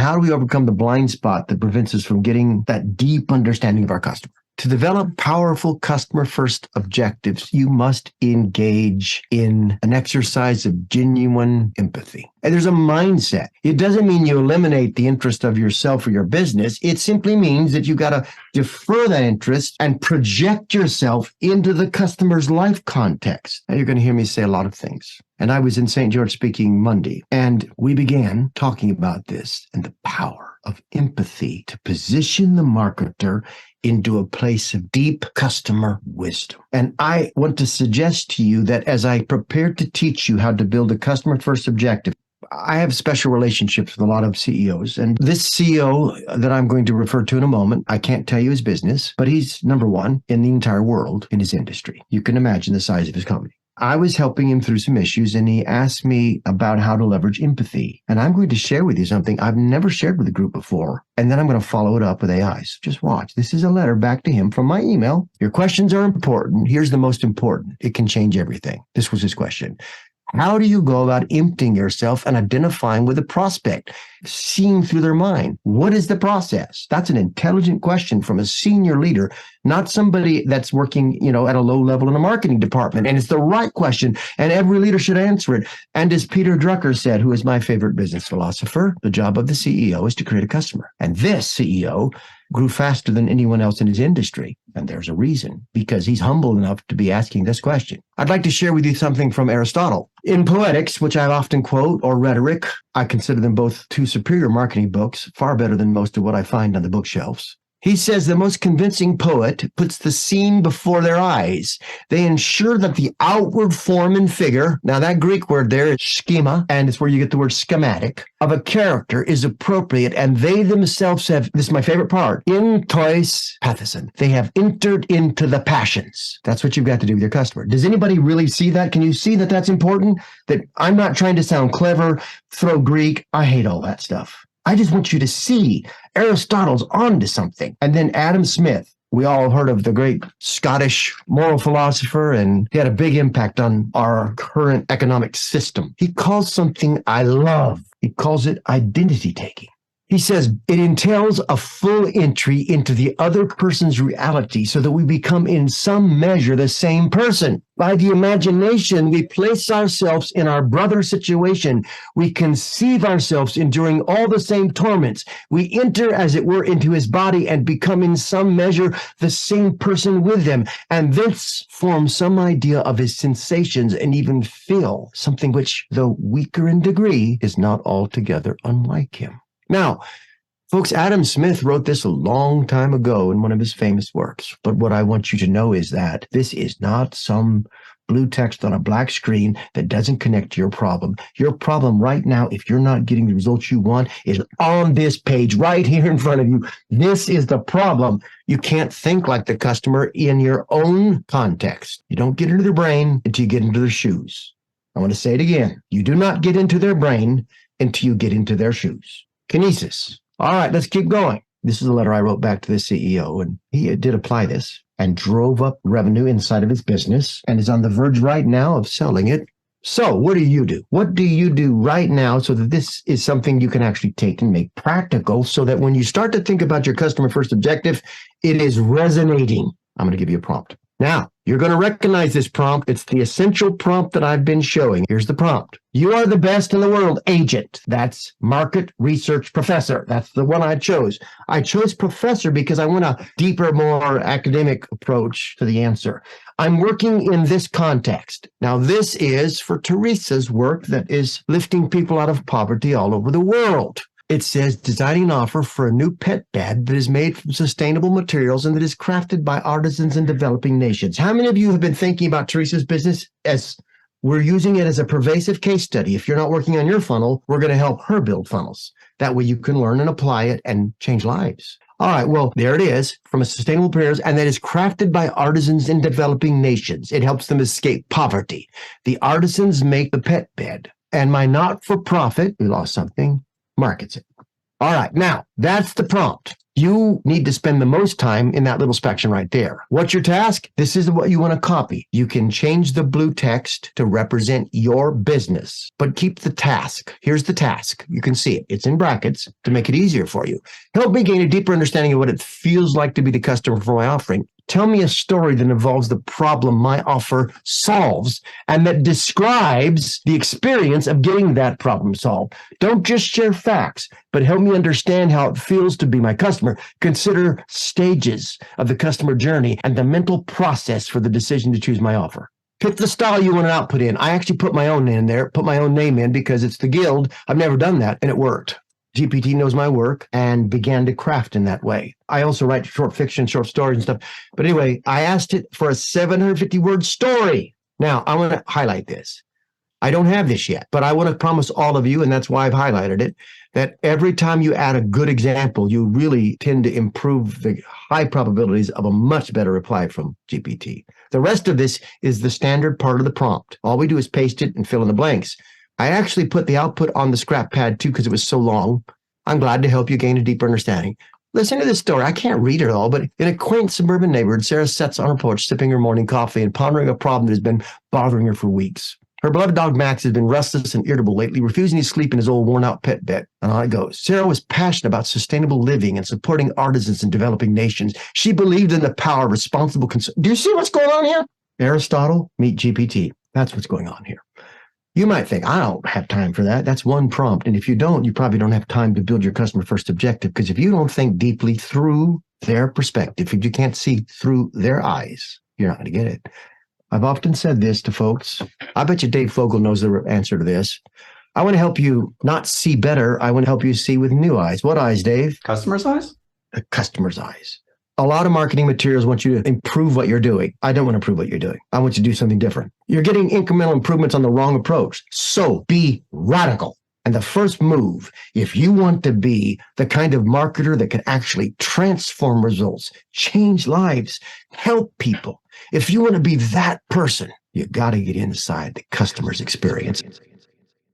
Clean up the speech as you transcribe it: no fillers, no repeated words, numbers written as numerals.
how do we overcome the blind spot that prevents us from getting that deep understanding of our customer? To develop powerful customer-first objectives, you must engage in an exercise of genuine empathy. And there's a mindset. It doesn't mean you eliminate the interest of yourself or your business. It simply means that you got to defer that interest and project yourself into the customer's life context. Now, you're going to hear me say a lot of things. And I was in St. George speaking Monday, and we began talking about this and the power of empathy to position the marketer into a place of deep customer wisdom. And I want to suggest to you that as I prepare to teach you how to build a customer-first objective, I have special relationships with a lot of CEOs. And this CEO that I'm going to refer to in a moment, I can't tell you his business, but he's number one in the entire world in his industry. You can imagine the size of his company. I was helping him through some issues, and he asked me about how to leverage empathy. And I'm going to share with you something I've never shared with the group before. And then I'm going to follow it up with AI. So just watch. This is a letter back to him from my email. Your questions are important. Here's the most important. It can change everything. This was his question. How do you go about emptying yourself and identifying with a prospect, seeing through their mind? What is the process? That's an intelligent question from a senior leader, not somebody that's working, at a low level in a marketing department. And it's the right question, and every leader should answer it. And as Peter Drucker said, who is my favorite business philosopher, the job of the CEO is to create a customer. And this CEO grew faster than anyone else in his industry. And there's a reason, because he's humble enough to be asking this question. I'd like to share with you something from Aristotle. In Poetics, which I often quote, or Rhetoric, I consider them both two superior marketing books, far better than most of what I find on the bookshelves. He says the most convincing poet puts the scene before their eyes. They ensure that the outward form and figure, now that Greek word there is schema, and it's where you get the word schematic, of a character is appropriate, and they themselves have, this is my favorite part, in tois pathison. They have entered into the passions. That's what you've got to do with your customer. Does anybody really see that? Can you see that that's important? That I'm not trying to sound clever, throw Greek. I hate all that stuff. I just want you to see Aristotle's onto something. And then Adam Smith. We all heard of the great Scottish moral philosopher, and he had a big impact on our current economic system. He calls something I love. He calls it identity taking. He says it entails a full entry into the other person's reality so that we become in some measure the same person. By the imagination, we place ourselves in our brother's situation. We conceive ourselves enduring all the same torments. We enter, as it were, into his body and become in some measure the same person with them, and thence form some idea of his sensations and even feel something which, though weaker in degree, is not altogether unlike him. Now, folks, Adam Smith wrote this a long time ago in one of his famous works. But what I want you to know is that this is not some blue text on a black screen that doesn't connect to your problem. Your problem right now, if you're not getting the results you want, is on this page right here in front of you. This is the problem. You can't think like the customer in your own context. You don't get into their brain until you get into their shoes. I want to say it again. You do not get into their brain until you get into their shoes. Kinesis. All right, let's keep going. This is a letter I wrote back to the CEO, and he did apply this and drove up revenue inside of his business and is on the verge right now of selling it. So what do you do? What do you do right now so that this is something you can actually take and make practical so that when you start to think about your customer first objective, it is resonating? I'm going to give you a prompt. Now, you're going to recognize this prompt. It's the essential prompt that I've been showing. Here's the prompt. You are the best in the world, agent. That's market research professor. That's the one I chose. I chose professor because I want a deeper, more academic approach to the answer. I'm working in this context. Now, this is for Teresa's work that is lifting people out of poverty all over the world. It says designing an offer for a new pet bed that is made from sustainable materials and that is crafted by artisans in developing nations. How many of you have been thinking about Teresa's business as we're using it as a pervasive case study? If you're not working on your funnel, we're going to help her build funnels. That way you can learn and apply it and change lives. All right, well, there it is, from a sustainable materials, and that is crafted by artisans in developing nations. It helps them escape poverty. The artisans make the pet bed, and my not-for-profit, we lost something, markets it. All right, now, that's the prompt. You need to spend the most time in that little section right there. What's your task? This is what you want to copy. You can change the blue text to represent your business, but keep the task. Here's the task. You can see it. It's in brackets to make it easier for you. Help me gain a deeper understanding of what it feels like to be the customer for my offering. Tell me a story that involves the problem my offer solves and that describes the experience of getting that problem solved. Don't just share facts, but help me understand how it feels to be my customer. Consider stages of the customer journey and the mental process for the decision to choose my offer. Pick the style you want to output in. I actually put my own name in because it's the guild. I've never done that, and it worked. GPT knows my work and began to craft in that way. I also write short fiction, short stories and stuff. But anyway, I asked it for a 750-word story. Now, I want to highlight this. I don't have this yet, but I want to promise all of you, and that's why I've highlighted it, that every time you add a good example, you really tend to improve the high probabilities of a much better reply from GPT. The rest of this is the standard part of the prompt. All we do is paste it and fill in the blanks. I actually put the output on the scrap pad too because it was so long. I'm glad to help you gain a deeper understanding. Listen to this story. I can't read it all, but in a quaint suburban neighborhood, Sarah sits on her porch sipping her morning coffee and pondering a problem that has been bothering her for weeks. Her beloved dog Max has been restless and irritable lately, refusing to sleep in his old worn-out pet bed. And on it goes. Sarah was passionate about sustainable living and supporting artisans in developing nations. She believed in the power of responsible consumption. Do you see what's going on here? Aristotle, meet GPT. That's what's going on here. You might think, I don't have time for that. That's one prompt. And if you don't, you probably don't have time to build your customer first objective. Because if you don't think deeply through their perspective, if you can't see through their eyes, you're not going to get it. I've often said this to folks. I bet you Dave Fogel knows the answer to this. I want to help you not see better. I want to help you see with new eyes. What eyes, Dave? Customer's eyes? The customer's eyes. A lot of marketing materials want you to improve what you're doing. I don't want to improve what you're doing. I want you to do something different. You're getting incremental improvements on the wrong approach. So be radical. And the first move, if you want to be the kind of marketer that can actually transform results, change lives, help people, if you want to be that person, you got to get inside the customer's experience.